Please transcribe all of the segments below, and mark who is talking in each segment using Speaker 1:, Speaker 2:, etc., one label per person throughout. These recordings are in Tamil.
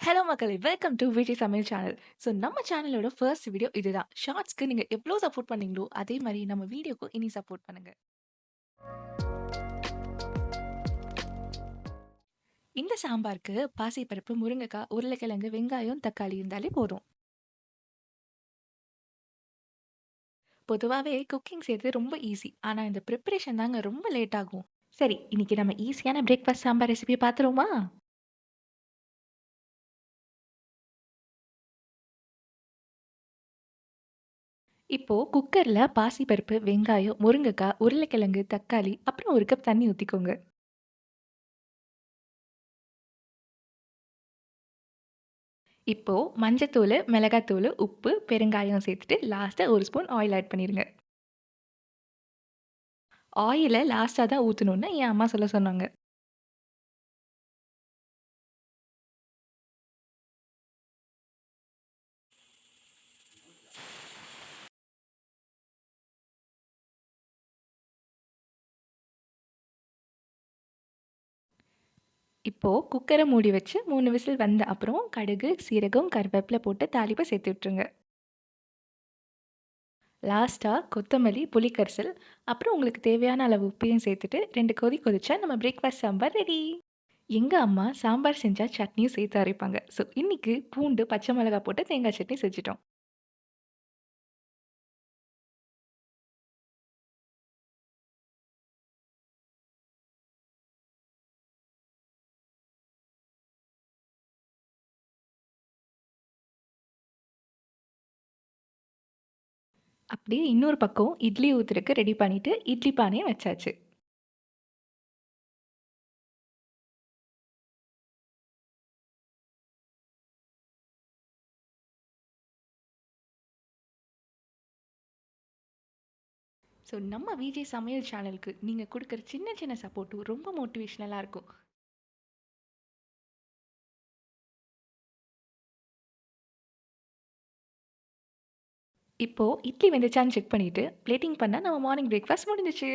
Speaker 1: ஹலோ மக்களே! வெல்கம் டூ விஜய் சமையல் சேனல். ஸோ நம்ம சேனலோட ஃபர்ஸ்ட் வீடியோ இதுதான். ஷார்ட்ஸ்க்கு நீங்க எவ்ளோ சப்போர்ட் பண்ணீங்களோ, அதே மாரி நம்ம வீடியோக்கும் இனி சப்போர்ட் பண்ணுங்க. இந்த சாம்பாருக்கு பாசிப்பருப்பு, முருங்கைக்காய், உருளைக்கிழங்கு, வெங்காயம், தக்காளி இருந்தாலே போதும். பொதுவாவே குக்கிங் செய்றது ரொம்ப ஈஸி. ஆனா இந்த பிரிப்பரேஷன் தாங்க ரொம்ப லேட் ஆகும். சரி, இன்னைக்கு நம்ம ஈஸியான பிரேக்ஃபாஸ்ட் சாம்பார் ரெசிபி பார்த்துருவோமா? இப்போ குக்கர்ல பாசிப்பருப்பு, வெங்காயம், முருங்கைக்காய், உருளைக்கிழங்கு, தக்காளி, அப்புறம் 1 கப் தண்ணி ஊத்திக்கோங்க. இப்போ மஞ்சத்தூளு, மிளகாத்தூளு, உப்பு, பெருங்காயம் சேர்த்துட்டு லாஸ்ட்டா 1 ஸ்பூன் ஆயில் ஆட் பண்ணிருங்க. ஆயில லாஸ்ட்டா தான் ஊத்தணும்னு என் அம்மா சொல்ல சொன்னாங்க. இப்போ குக்கர மூடி வச்சு 3 விசில் வந்த அப்புறம் கடுகு, சீரகம், கருவேப்பில போட்டு தாளிப்ப சேர்த்து விட்டுருங்க. லாஸ்ட்டா கொத்தமல்லி, புளிக்கரைசல், அப்புறம் உங்களுக்கு தேவையான அளவு உப்பையும் சேர்த்துட்டு 2 கொதி கொதிச்சா நம்ம பிரேக்ஃபாஸ்ட் சாம்பார் ரெடி. எங்க அம்மா சாம்பார் செஞ்சா சட்னியும் சேர்த்து அரைப்பாங்க. ஸோ இன்னைக்கு பூண்டு, பச்சை மிளகாய் போட்டு தேங்காய் சட்னி செஞ்சுட்டோம். அப்படியே இன்னொரு பக்கம் இட்லி ஊத்துறதுக்கு ரெடி பண்ணிட்டு இட்லி பானைய வச்சாச்சு. ஸோ நம்ம விஜய் சமையல் சேனலுக்கு நீங்க குடுக்குற சின்ன சின்ன சப்போர்ட்டும் ரொம்ப மோட்டிவேஷனலா இருக்கும். இப்போ இட்லி வெந்துச்சான்னு செக் பண்ணிட்டு பிளேட்டிங் பண்ணா நம்ம மார்னிங் பிரேக்ஃபாஸ்ட் முடிஞ்சுச்சு.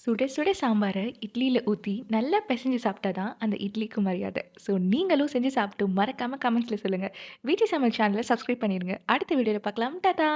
Speaker 1: சுட சுட சாம்பார இட்லியில ஊத்தி நல்லா பெசஞ்சு சாப்பிட்டா தான் அந்த இட்லிக்கு மரியாதை. ஸோ நீங்களும் செஞ்சு சாப்பிட்டு மறக்காம கமெண்ட்ஸ்ல சொல்லுங்க. விஜய் சமையல் சேனல சப்ஸ்கிரைப் பண்ணிருங்க. அடுத்த வீடியோல பார்க்கலாம். டாடா!